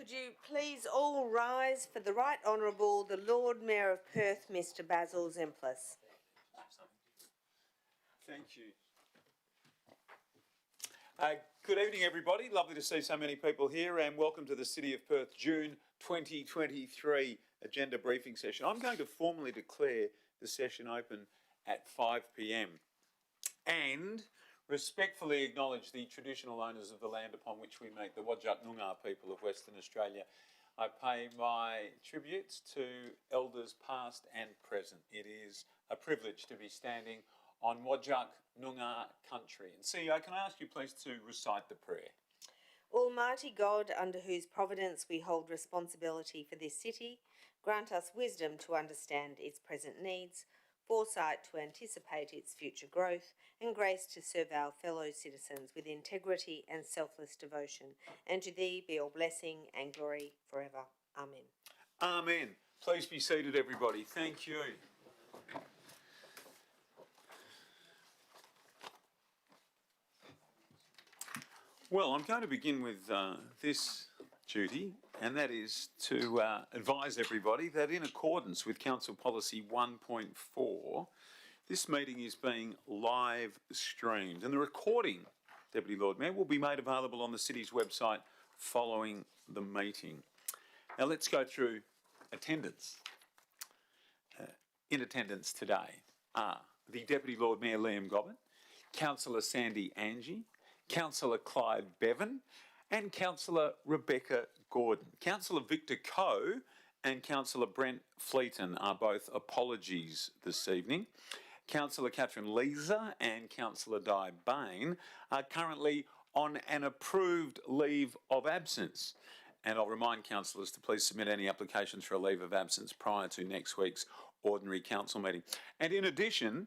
Could you please all rise for the Right Honourable the Lord Mayor of Perth, Mr Basil Zemplis. Thank you. Good evening, everybody. Lovely to see so many people here, and welcome to the City of Perth June 2023 agenda briefing session. I'm going to formally declare the session open at 5 p.m. and respectfully acknowledge the traditional owners of the land upon which we meet, the Whadjuk Noongar people of Western Australia. I pay my tributes to elders past and present. It is a privilege to be standing on Whadjuk Noongar country. And CEO, can I ask you please to recite the prayer? Almighty God, under whose providence we hold responsibility for this city, grant us wisdom to understand its present needs, foresight to anticipate its future growth, and grace to serve our fellow citizens with integrity and selfless devotion. And to thee be all blessing and glory forever. Amen. Amen. Please be seated, everybody. Thank you. Well, I'm going to begin with this duty, and that is to advise everybody that in accordance with Council Policy 1.4, this meeting is being live streamed, and the recording, Deputy Lord Mayor, will be made available on the City's website following the meeting. Now let's go through attendance. In attendance today are the Deputy Lord Mayor Liam Gobbin, Councillor Sandy Angie, Councillor Clyde Bevan and Councillor Rebecca Gordon. Councillor Victor Coe and Councillor Brent Fleeton are both apologies this evening. Councillor Catherine Leeser and Councillor Di Bain are currently on an approved leave of absence. And I'll remind councillors to please submit any applications for a leave of absence prior to next week's ordinary council meeting. And in addition,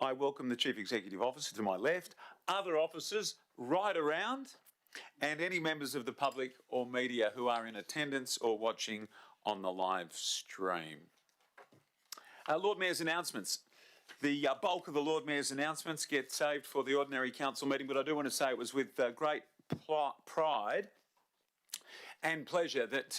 I welcome the Chief Executive Officer to my left, other officers right around, and any members of the public or media who are in attendance or watching on the live stream. Lord Mayor's announcements. The bulk of the Lord Mayor's announcements get saved for the ordinary council meeting, but I do want to say it was with great pride and pleasure that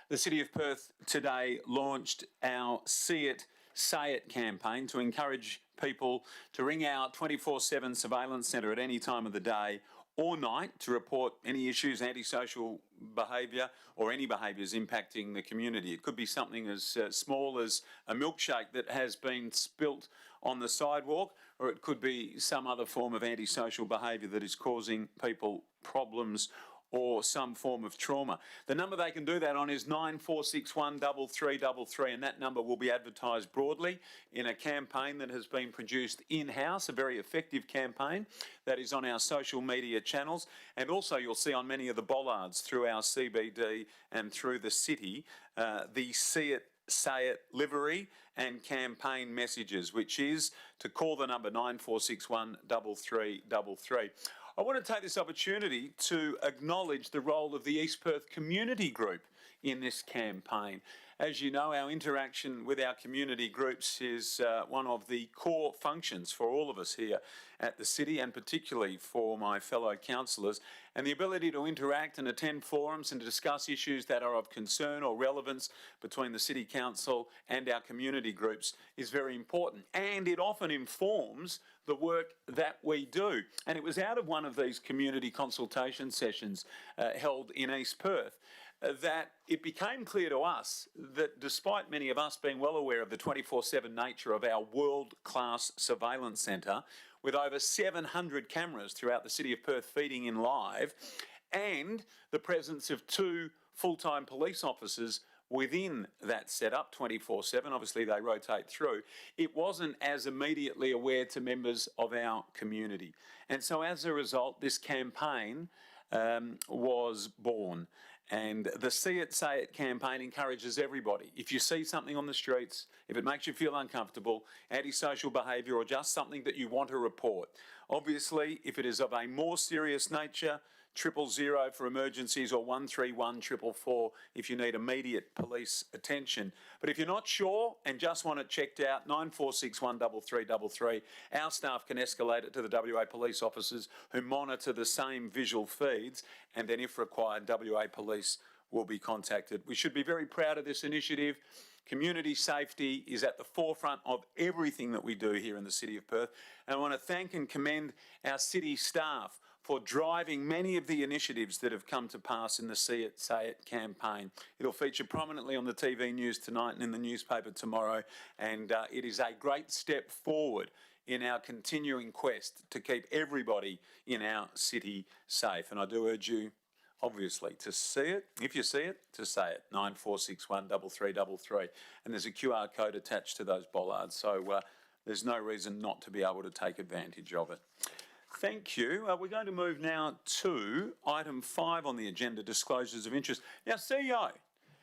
the City of Perth today launched our See It, Say It campaign to encourage people to ring our 24/7 surveillance centre at any time of the day or night to report any issues, antisocial behaviour or any behaviours impacting the community. It could be something as small as a milkshake that has been spilt on the sidewalk, or it could be some other form of antisocial behaviour that is causing people problems or some form of trauma. The number they can do that on is 9461 3333, and that number will be advertised broadly in a campaign that has been produced in-house, a very effective campaign that is on our social media channels, and also you'll see on many of the bollards through our CBD and through the city, the See It, Say It livery and campaign messages, which is to call the number 9461 3333. I want to take this opportunity to acknowledge the role of the East Perth Community Group in this campaign. As you know, our interaction with our community groups is one of the core functions for all of us here at the City, and particularly for my fellow councillors. And the ability to interact and attend forums and to discuss issues that are of concern or relevance between the City Council and our community groups is very important. And it often informs the work that we do. And it was out of one of these community consultation sessions held in East Perth that it became clear to us that despite many of us being well aware of the 24/7 nature of our world-class surveillance centre, with over 700 cameras throughout the City of Perth feeding in live, and the presence of 2 full-time police officers within that setup 24/7, obviously they rotate through, it wasn't as immediately aware to members of our community. And so as a result, this campaign was born. And the See It, Say It campaign encourages everybody. If you see something on the streets, if it makes you feel uncomfortable, antisocial behaviour or just something that you want to report, obviously if it is of a more serious nature, 000 for emergencies or 131 444 if you need immediate police attention. But if you're not sure and just want it checked out, 9461 3333, our staff can escalate it to the WA police officers who monitor the same visual feeds, and then if required, WA police will be contacted. We should be very proud of this initiative. Community safety is at the forefront of everything that we do here in the City of Perth. And I want to thank and commend our city staff for driving many of the initiatives that have come to pass in the See It, Say It campaign. It'll feature prominently on the TV news tonight and in the newspaper tomorrow, and it is a great step forward in our continuing quest to keep everybody in our city safe. And I do urge you, obviously, to see it. If you see it, to say it. 9461 3333. And there's a QR code attached to those bollards, so there's no reason not to be able to take advantage of it. Thank you. We're going to move now to item 5 on the agenda, disclosures of interest. Now, CEO,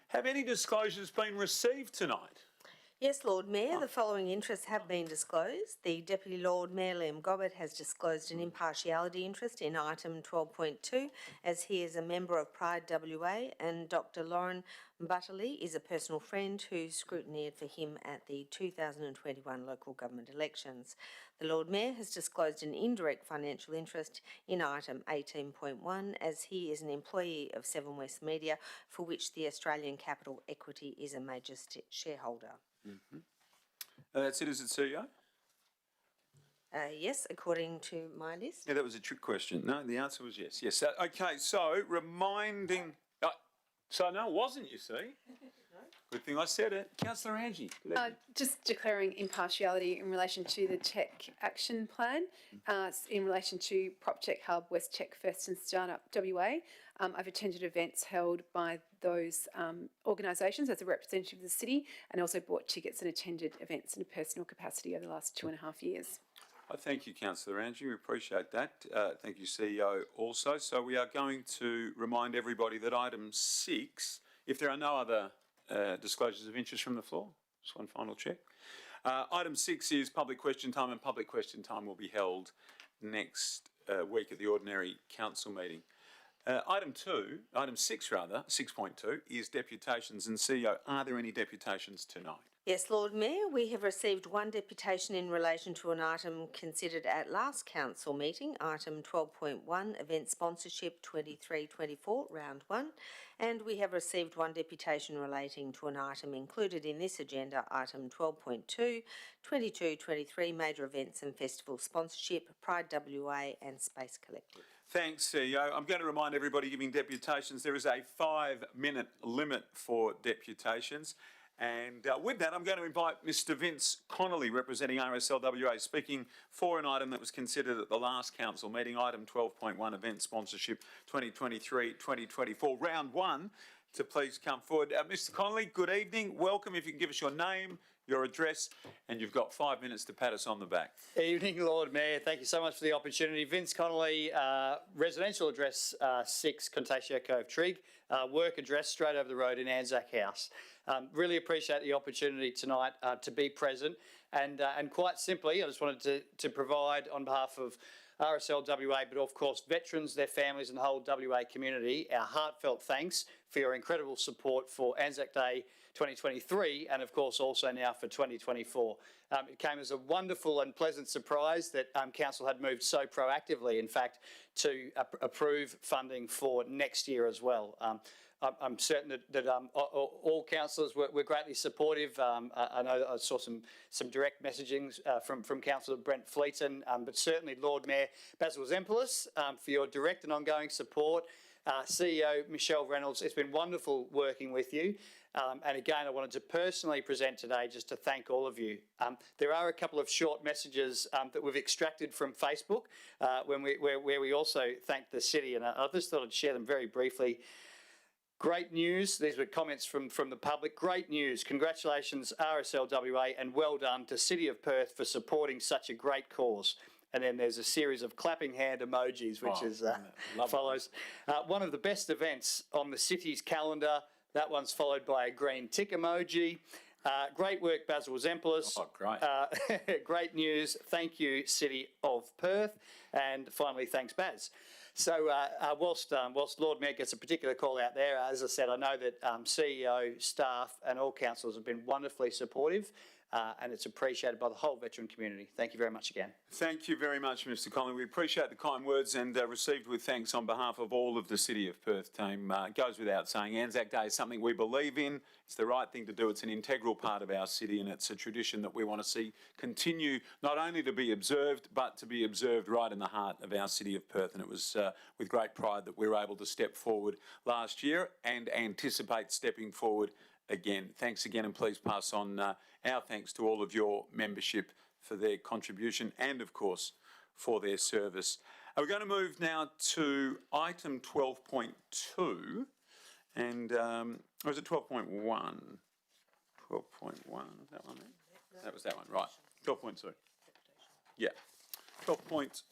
have any disclosures been received tonight? Yes, Lord Mayor, the following interests have been disclosed. The Deputy Lord Mayor Liam Gobbett has disclosed an impartiality interest in item 12.2 as he is a member of Pride WA, and Dr Lauren Butterley is a personal friend who scrutineered for him at the 2021 local government elections. The Lord Mayor has disclosed an indirect financial interest in item 18.1 as he is an employee of Seven West Media, for which the Australian Capital Equity is a major shareholder. That's it, is it, CEO? Yes, according to my list. Yeah, that was a trick question. No, the answer was yes. Yes. Okay, so reminding... so no, it wasn't, you see. Good thing I said it. Councillor Angie. Just declaring impartiality in relation to the Tech Action Plan, in relation to PropTech Hub, WestTech First and Startup WA. I've attended events held by those organisations as a representative of the city, and also bought tickets and attended events in a personal capacity over the last 2.5 years. Thank you, Councillor Angie. We appreciate that. Thank you, CEO, also. So we are going to remind everybody that item 6, if there are no other disclosures of interest from the floor, just one final check. Item 6 is public question time, and public question time will be held next week at the ordinary council meeting. Item 6, 6.2, is deputations, and CEO, are there any deputations tonight? Yes, Lord Mayor, we have received one deputation in relation to an item considered at last council meeting, item 12.1, event sponsorship 23-24, round 1, and we have received one deputation relating to an item included in this agenda, item 12.2, 22-23, major events and festival sponsorship, Pride WA and Space Collective. Thanks, CEO. I'm going to remind everybody giving deputations there is a 5-minute limit for deputations. And with that, I'm going to invite Mr Vince Connolly, representing RSLWA, speaking for an item that was considered at the last council meeting, item 12.1, event sponsorship 2023-2024, round 1, to please come forward. Mr Connolly, good evening. Welcome. If you can give us your name, your address, and you've got 5 minutes to pat us on the back. Evening, Lord Mayor. Thank you so much for the opportunity. Vince Connolly, residential address 6, Contatio Cove Trig, work address straight over the road in Anzac House. Really appreciate the opportunity tonight to be present, and quite simply, I just wanted to provide on behalf of RSLWA, but of course veterans, their families and the whole WA community, our heartfelt thanks for your incredible support for Anzac Day 2023 and of course also now for 2024. It came as a wonderful and pleasant surprise that Council had moved so proactively, in fact, to approve funding for next year as well. I'm certain that all councillors were greatly supportive. I know I saw some direct messaging from Councillor Brent Fleeton, but certainly Lord Mayor Basil Zempoulos for your direct and ongoing support. CEO Michelle Reynolds, it's been wonderful working with you. And again, I wanted to personally present today just to thank all of you. There are a couple of short messages that we've extracted from Facebook where we also thank the city, and I just thought I'd share them very briefly. Great news. These were comments from the public. Great news. Congratulations, RSLWA, and well done to City of Perth for supporting such a great cause. And then there's a series of clapping hand emojis, which follows. One of the best events on the city's calendar. That one's followed by a green tick emoji. Great work, Basil Zempoulos. Oh, great. Great news. Thank you, City of Perth. And finally, thanks, Baz. So whilst Lord Mayor gets a particular call out there, as I said, I know that CEO, staff and all councillors have been wonderfully supportive. and it's appreciated by the whole veteran community. Thank you very much again. Thank you very much, Mr. Conley. We appreciate the kind words and received with thanks on behalf of all of the City of Perth team. It goes without saying, Anzac Day is something we believe in. It's the right thing to do. It's an integral part of our city, and it's a tradition that we want to see continue not only to be observed, but to be observed right in the heart of our City of Perth. And it was with great pride that we were able to step forward last year and anticipate stepping forward again. Thanks again, and please pass on our thanks to all of your membership for their contribution and, of course, for their service. We're going to move now to item 12.2, and or is it 12.1? 12.1, that one there? That was that one, right. 12.2. Yeah. 12 points.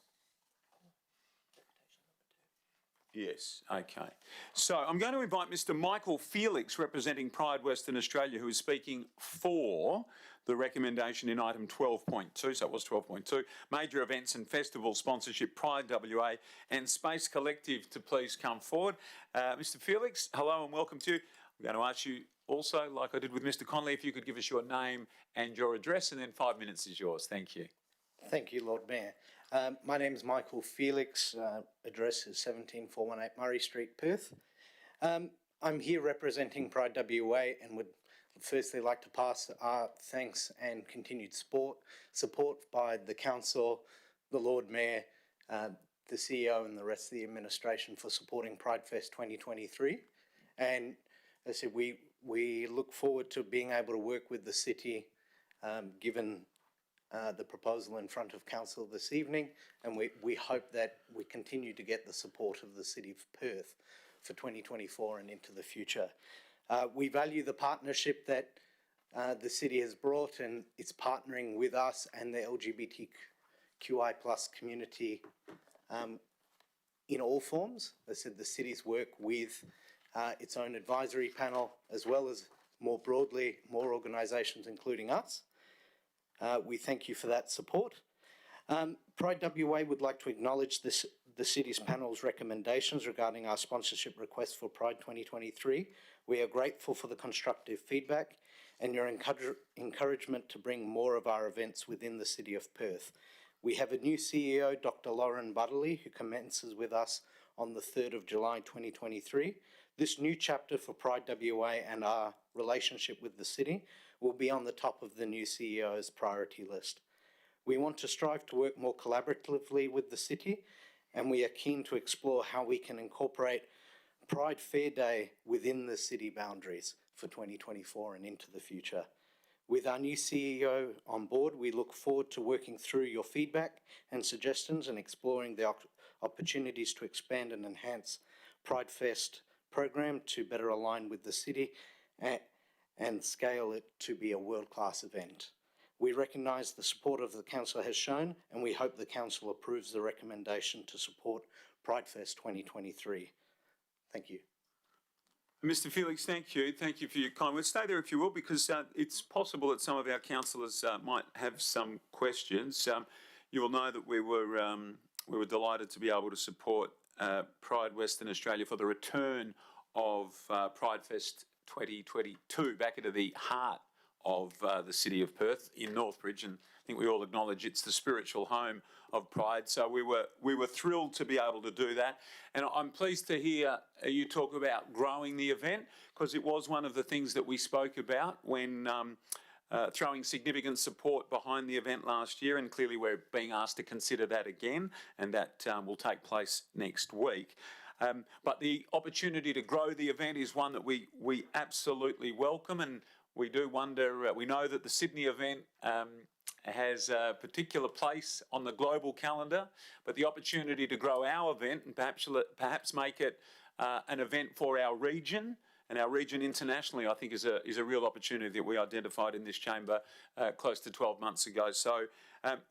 Yes, okay. So I'm going to invite Mr. Michael Felix, representing Pride Western Australia, who is speaking for the recommendation in item 12.2, so it was 12.2, major events and festival sponsorship, Pride WA and Space Collective, to please come forward. Mr. Felix, hello and welcome to you. I'm going to ask you also, like I did with Mr. Conley, if you could give us your name and your address, and then 5 minutes is yours. Thank you. Thank you, Lord Mayor. My name is Michael Felix. Address is 17418 Murray Street, Perth. I'm here representing Pride WA and would firstly like to pass our thanks and continued support by the Council, the Lord Mayor, the CEO and the rest of the administration for supporting Pride Fest 2023. And as I said, we look forward to being able to work with the city, given the proposal in front of Council this evening, and we hope that we continue to get the support of the City of Perth for 2024 and into the future. We value the partnership that the city has brought, and it's partnering with us and the LGBTQI+ community in all forms. As I said, the city's work with its own advisory panel, as well as more broadly, more organisations including us. We thank you for that support. Pride WA would like to acknowledge the City's panel's recommendations regarding our sponsorship request for Pride 2023. We are grateful for the constructive feedback and your encouragement to bring more of our events within the City of Perth. We have a new CEO, Dr. Lauren Butterley, who commences with us on the 3rd of July 2023. This new chapter for Pride WA and our relationship with the city will be on the top of the new CEO's priority list. We want to strive to work more collaboratively with the city, and we are keen to explore how we can incorporate Pride Fair Day within the city boundaries for 2024 and into the future. With our new CEO on board, we look forward to working through your feedback and suggestions and exploring the opportunities to expand and enhance Pride Fest program to better align with the city and scale it to be a world-class event. We recognise the support of the Council has shown, and we hope the Council approves the recommendation to support Pride Fest 2023. Thank you. Mr. Felix, thank you. Thank you for your kind words. Stay there if you will, because it's possible that some of our councillors might have some questions. You will know that we were delighted to be able to support Pride Western Australia for the return of Pride Fest 2022 back into the heart of the City of Perth in Northbridge, and I think we all acknowledge it's the spiritual home of Pride. So we were thrilled to be able to do that, and I'm pleased to hear you talk about growing the event, because it was one of the things that we spoke about when throwing significant support behind the event last year, and clearly we're being asked to consider that again, and that will take place next week. But the opportunity to grow the event is one that we absolutely welcome, and we do wonder, we know that the Sydney event has a particular place on the global calendar, but the opportunity to grow our event and perhaps make it an event for our region and our region internationally, I think is a real opportunity that we identified in this chamber close to 12 months ago. So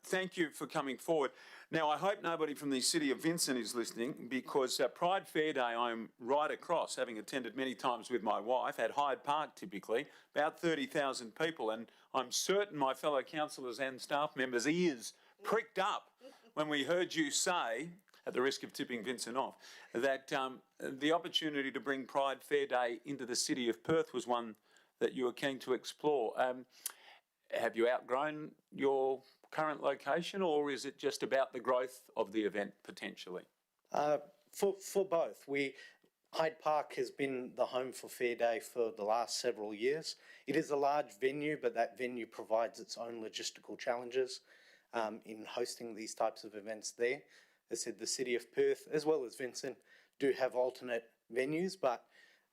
thank you for coming forward. Now, I hope nobody from the City of Vincent is listening, because Pride Fair Day I'm right across, having attended many times with my wife at Hyde Park typically, about 30,000 people, and I'm certain my fellow councillors and staff members' ears pricked up when we heard you say, at the risk of tipping Vincent off, that the opportunity to bring Pride Fair Day into the City of Perth was one that you were keen to explore. have you outgrown your current location, or is it just about the growth of the event potentially? For both, Hyde Park has been the home for Fair Day for the last several years. It is a large venue, but that venue provides its own logistical challenges in hosting these types of events there. As I said, the City of Perth, as well as Vincent, do have alternate venues, but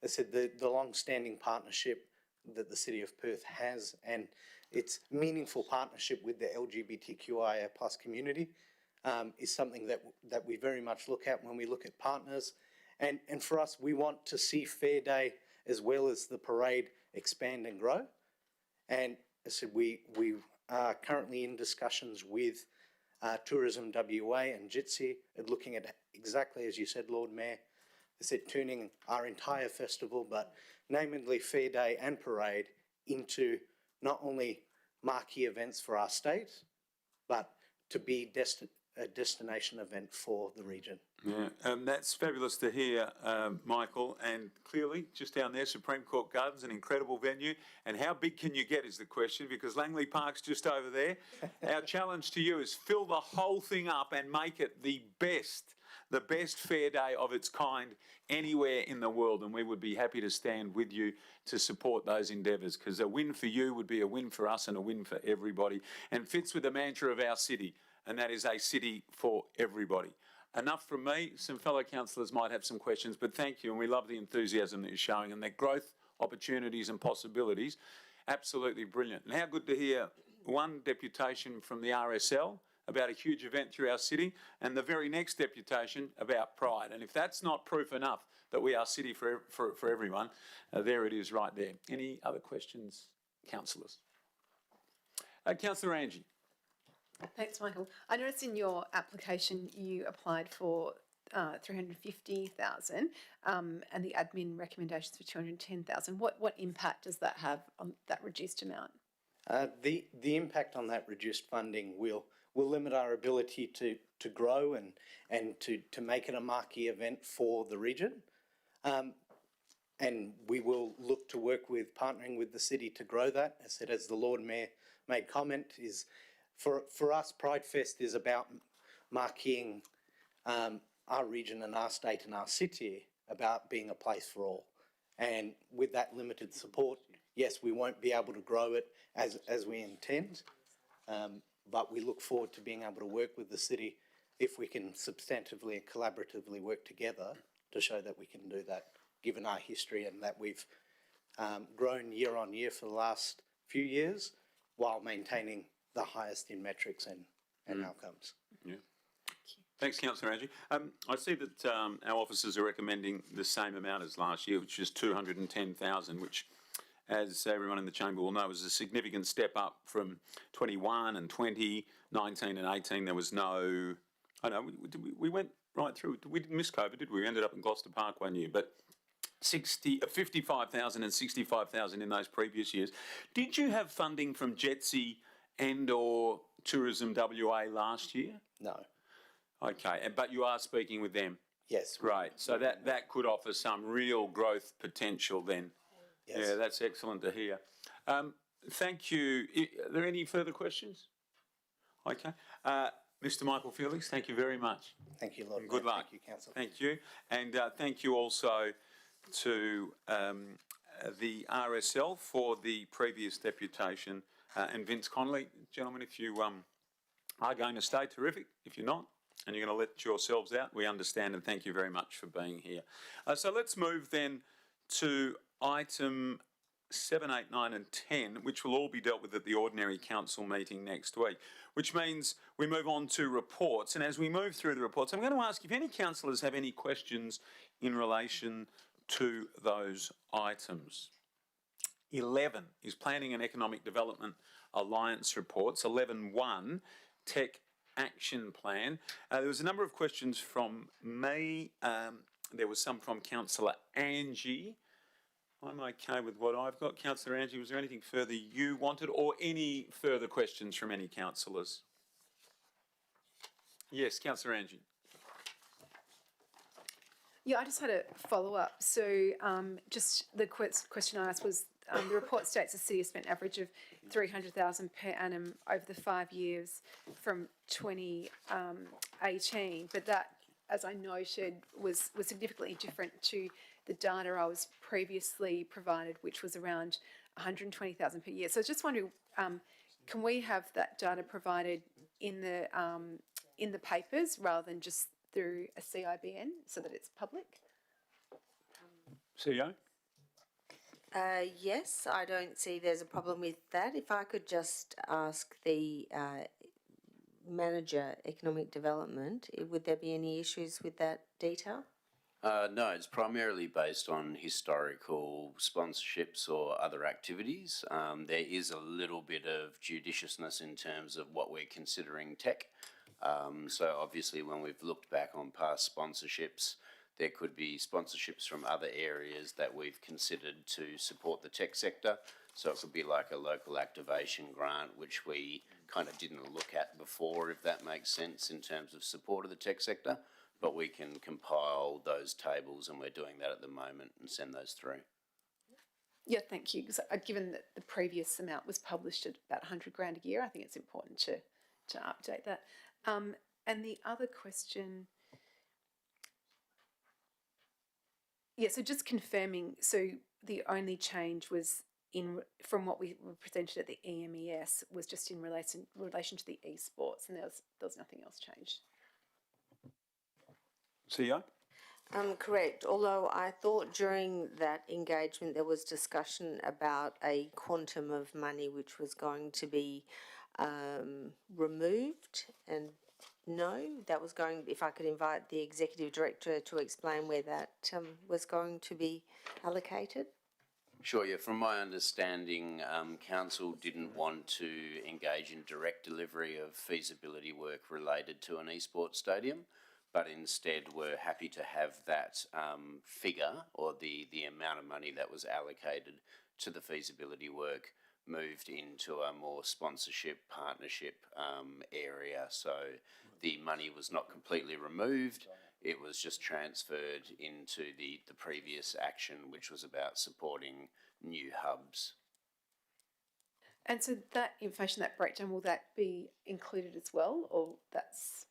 as I said, the long-standing partnership that the City of Perth has and its meaningful partnership with the LGBTQIA plus community is something that we very much look at when we look at partners. And for us, we want to see Fair Day as well as the parade expand and grow. And as I said, we are currently in discussions with Tourism WA and Jitsi at looking at exactly as you said, Lord Mayor, I said turning our entire festival, but namely Fair Day and parade into not only marquee events for our state, but to be a destination event for the region. Yeah, that's fabulous to hear, Michael. And clearly, just down there, Supreme Court Gardens, an incredible venue. And how big can you get is the question, because Langley Park's just over there. Our challenge to you is fill the whole thing up and make it the best Fair Day of its kind anywhere in the world. And we would be happy to stand with you to support those endeavours, because a win for you would be a win for us and a win for everybody, and fits with the mantra of our city, and that is a city for everybody. Enough from me. Some fellow councillors might have some questions, but thank you, and we love the enthusiasm that you're showing and the growth opportunities and possibilities. Absolutely brilliant. And how good to hear one deputation from the RSL about a huge event through our city, and the very next deputation about Pride. And if that's not proof enough that we are city for everyone, there it is right there. Any other questions, councillors? Councillor Angie. Thanks, Michael. I noticed in your application you applied for 350,000 and the admin recommendations for 210,000. What impact does that have on that reduced amount? The impact on that reduced funding will limit our ability to grow and to make it a marquee event for the region. And we will look to work with partnering with the city to grow that. As I said, as the Lord Mayor made comment, is for us, Pride Fest is about marqueing our region and our state and our city, about being a place for all. And with that limited support, yes, we won't be able to grow it as we intend, but we look forward to being able to work with the city if we can substantively and collaboratively work together to show that we can do that, given our history and that we've grown year on year for the last few years while maintaining the highest in metrics and outcomes. Yeah. Thanks, Councillor Angie. I see that our officers are recommending the same amount as last year, which is 210,000, which, as everyone in the chamber will know, is a significant step up from 21 and 20, 19 and 18. There was no, I know, we went right through, we didn't miss COVID, did we? We ended up in Gloucester Park one year, but 55,000 and 65,000 in those previous years. Did you have funding from Jitsi and or Tourism WA last year? No. Okay, but you are speaking with them? Yes. Great, so that could offer some real growth potential then. Yes. Yeah, that's excellent to hear. Thank you. Are there any further questions? Okay. Mr. Michael Felix, thank you very much. Thank you, Lord. Good luck. Thank you, Councillor. Thank you. And thank you also to the RSL for the previous deputation. And Vince Connolly, gentlemen, if you are going to stay, terrific. If you're not, and you're going to let yourselves out, we understand, and thank you very much for being here. So let's move then to item 7, 8, 9 and 10, which will all be dealt with at the ordinary council meeting next week, which means we move on to reports. And as we move through the reports, I'm going to ask if any councillors have any questions in relation to those items. 11 is Planning and Economic Development Alliance reports. 11.1, Tech Action Plan. There was a number of questions from me. There was some from Councillor Angie. I'm okay with what I've got. Councillor Angie, was there anything further you wanted, or any further questions from any councillors? Yes, Councillor Angie. Yeah, I just had a follow-up. So just the question I asked was the report states the city has spent an average of 300,000 per annum over the 5 years from 2018, but that, as I noted, was significantly different to the data I was previously provided, which was around 120,000 per year. So I was just wondering, can we have that data provided in the papers rather than just through a CIBN so that it's public? CEO? Yes, I don't see there's a problem with that. If I could just ask the manager, economic development, would there be any issues with that detail? No, it's primarily based on historical sponsorships or other activities. There is a little bit of judiciousness in terms of what we're considering tech. So obviously when we've looked back on past sponsorships, there could be sponsorships from other areas that we've considered to support the tech sector. So it could be like a local activation grant, which we kind of didn't look at before, if that makes sense, in terms of support of the tech sector. But we can compile those tables, and we're doing that at the moment, and send those through. Yeah, thank you. Because given that the previous amount was published at about 100 grand a year, I think it's important to update that. And the other question, yeah, so just confirming, so the only change was from what we were presented at the EMES was just in relation to the esports, and there was nothing else changed. CEO? Correct, although I thought during that engagement there was discussion about a quantum of money which was going to be removed, and no, that was going, if I could invite the Executive Director to explain where that was going to be allocated. Sure, yeah, from my understanding, council didn't want to engage in direct delivery of feasibility work related to an esports stadium, but instead were happy to have that figure, or the amount of money that was allocated to the feasibility work, moved into a more sponsorship partnership area. So the money was not completely removed, it was just transferred into the previous action, which was about supporting new hubs. And so that information, that breakdown, will that be included as well, or that's...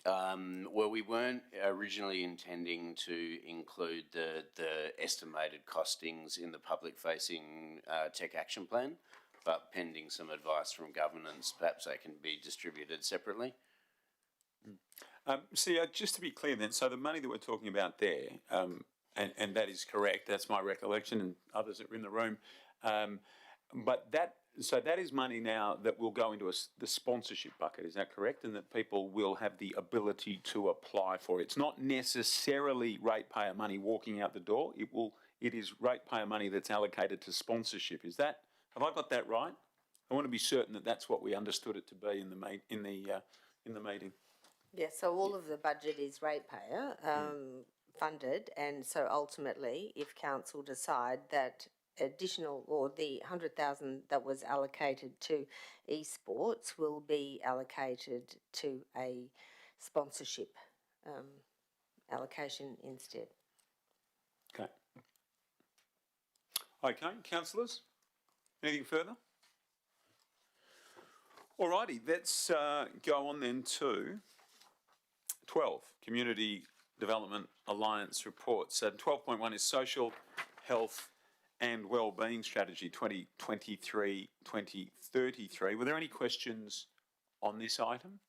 Well, we weren't originally intending to include the estimated costings in the public-facing tech action plan, but pending some advice from governance, perhaps they can be distributed separately. CEO, just to be clear then, so the money that we're talking about there, and that is correct, that's my recollection, and others that are in the room, but that is money now that will go into the sponsorship bucket, is that correct? And that people will have the ability to apply for it. It's not necessarily ratepayer money walking out the door. It is ratepayer money that's allocated to sponsorship. Is that, have I got that right? I want to be certain that that's what we understood it to be in the meeting. Yes, so all of the budget is ratepayer funded, and so ultimately, if council decide that additional, or the 100,000 that was allocated to esports will be allocated to a sponsorship allocation instead. Okay. Okay, councillors, anything further? Alrighty, let's go on then to 12, Community Development Alliance reports. So 12.1 is Social, Health and Wellbeing Strategy 2023-2033. Were there any questions on this item?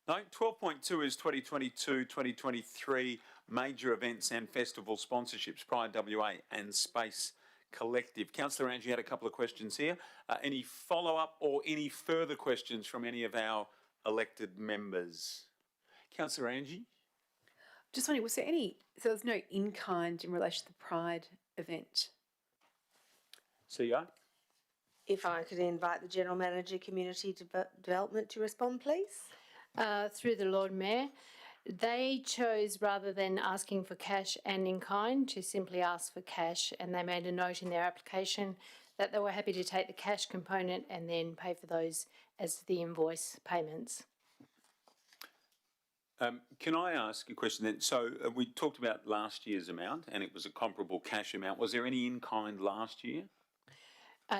No. 12.2 is 2022-2023 Major Events and Festival Sponsorships, Pride WA and Space Collective. Councillor Angie had a couple of questions here. Any follow-up or any further questions from any of our elected members? Councillor Angie? Just wondering, was there any, so there's no in-kind in relation to the Pride event? CEO? If I could invite the General Manager, Community Development to respond, please. Through the Lord Mayor, they chose, rather than asking for cash and in kind, to simply ask for cash, and they made a note in their application that they were happy to take the cash component and then pay for those as the invoice payments. Can I ask a question then? So we talked about last year's amount and it was a comparable cash amount. Was there any in-kind last year?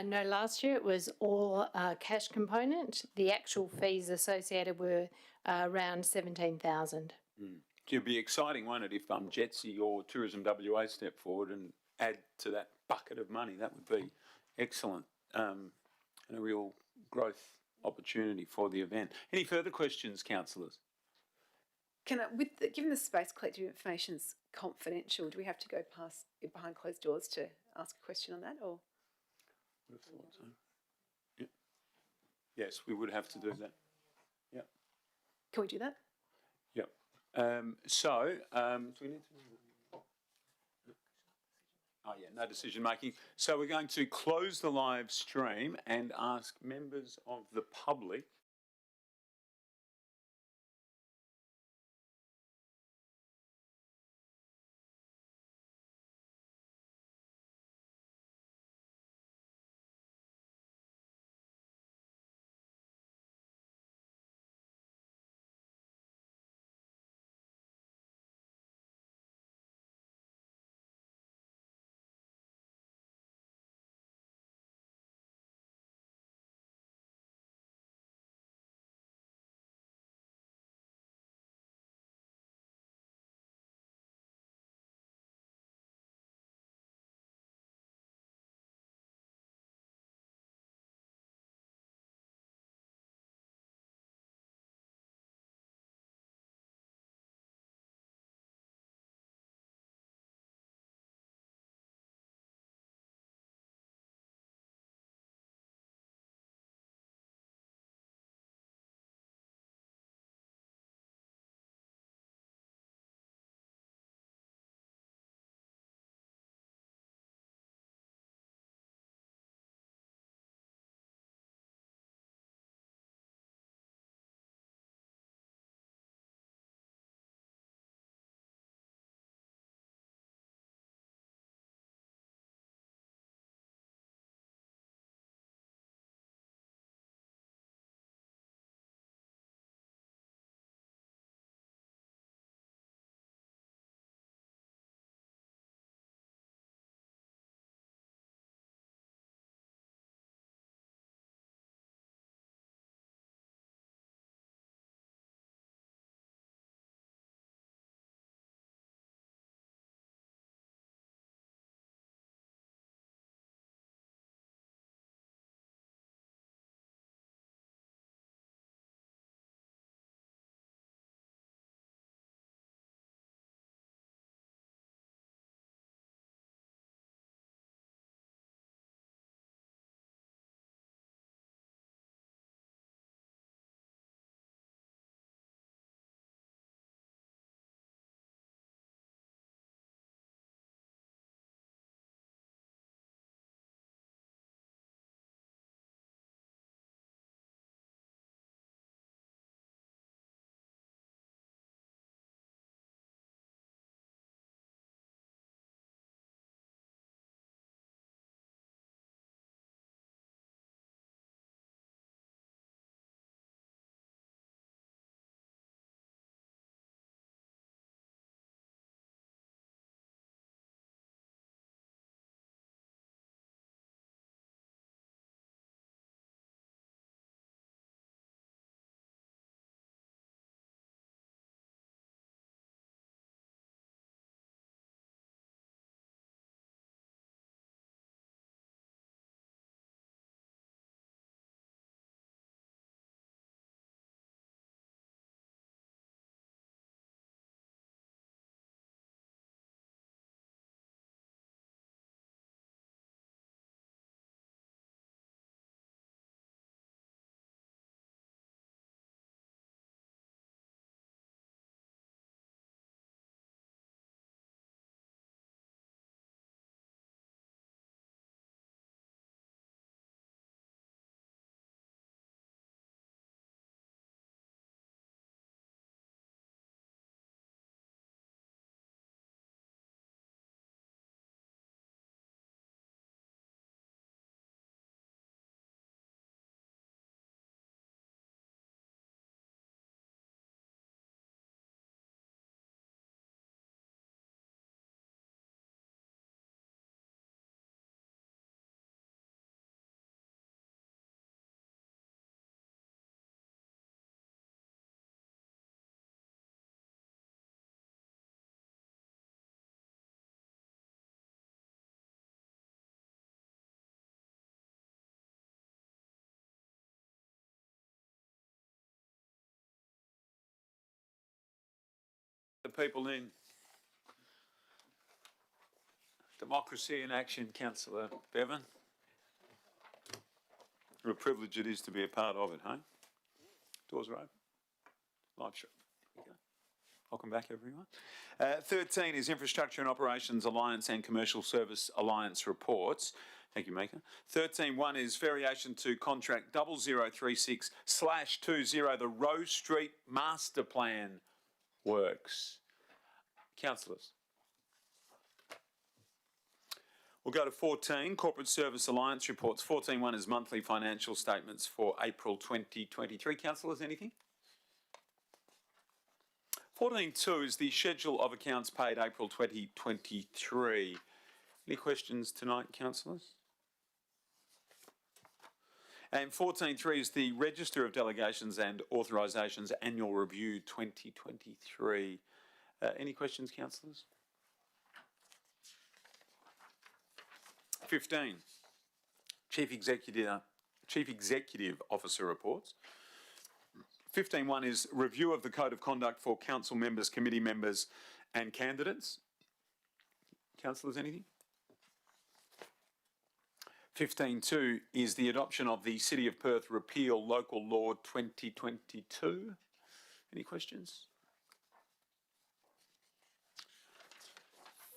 No, last year it was all cash component. The actual fees associated were around 17,000. It'd be exciting, won't it, if Jetsy or Tourism WA step forward and add to that bucket of money? That would be excellent and a real growth opportunity for the event. Any further questions, councillors? Given the space collective information's confidential, do we have to go past behind closed doors to ask a question on that, or? Would have thought so. Yeah. Yes, we would have to do that. Yeah. Can we do that? Yep. Do we need to? Oh yeah, no decision making. So we're going to close the live stream and ask members of the public people in. Democracy in action, Councillor Bevan. What a privilege it is to be a part of it, hey? Doors are open. Live show. Welcome back, everyone. 13 is Infrastructure and Operations Alliance and Commercial Service Alliance reports. Thank you, Mika. 13.1 is variation to contract 0036/20, the Rose Street Master Plan works. Councillors. We'll go to 14, Corporate Service Alliance reports. 14.1 is monthly financial statements for April 2023. Councillors, anything? 14.2 is the schedule of accounts paid April 2023. Any questions tonight, councillors? And 14.3 is the Register of Delegations and Authorisations Annual Review 2023. Any questions, councillors? 15, Chief Executive Officer reports. 15.1 is review of the Code of Conduct for council members, committee members and candidates. Councillors, anything? 15.2 is the adoption of the City of Perth Repeal Local Law 2022. Any questions?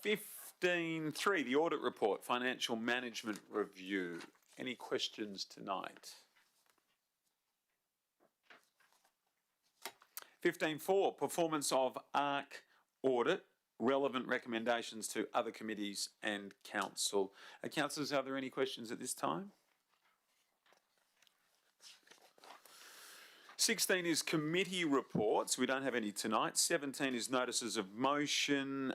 15.3, the Audit Report, Financial Management Review. Any questions tonight? 15.4, performance of ARC audit, relevant recommendations to other committees and council. Councillors, are there any questions at this time? 16 is committee reports. We don't have any tonight. 17 is notices of motion,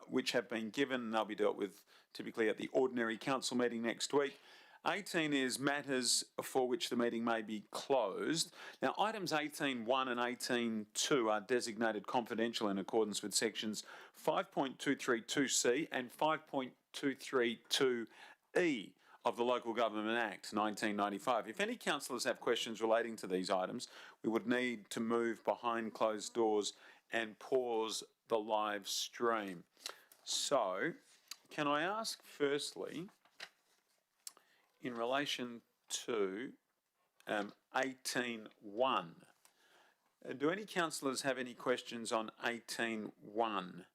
which have been given and they'll be dealt with typically at the ordinary council meeting next week. 18 is matters for which the meeting may be closed. Now, items 18.1 and 18.2 are designated confidential in accordance with sections 5.232C and 5.232E of the Local Government Act 1995. If any councillors have questions relating to these items, we would need to move behind closed doors and pause the live stream. So, can I ask firstly, in relation to 18.1, do any councillors have any questions on 18.1?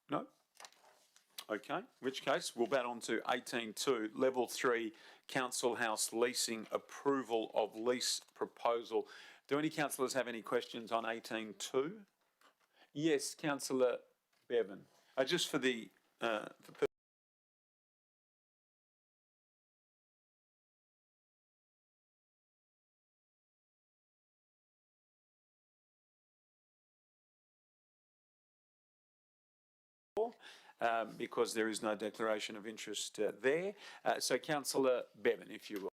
No? Okay, in which case we'll bat on to 18.2, Level 3 Council House Leasing Approval of Lease Proposal. Do any councillors have any questions on 18.2? Yes, Councillor Bevan. Just for the because there is no declaration of interest there. So Councillor Bevan, if you will.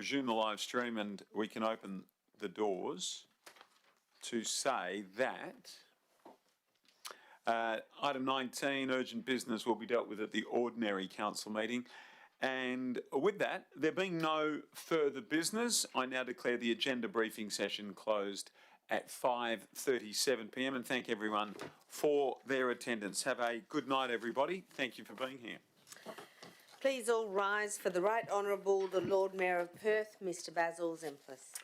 resume the live stream and we can open the doors to say that item 19, urgent business, will be dealt with at the ordinary council meeting. And with that, there being no further business, I now declare the agenda briefing session closed at 5:37 p.m. and thank everyone for their attendance. Have a good night, everybody. Thank you for being here. Please all rise for the Right Honourable the Lord Mayor of Perth, Mr Basil Zemplis.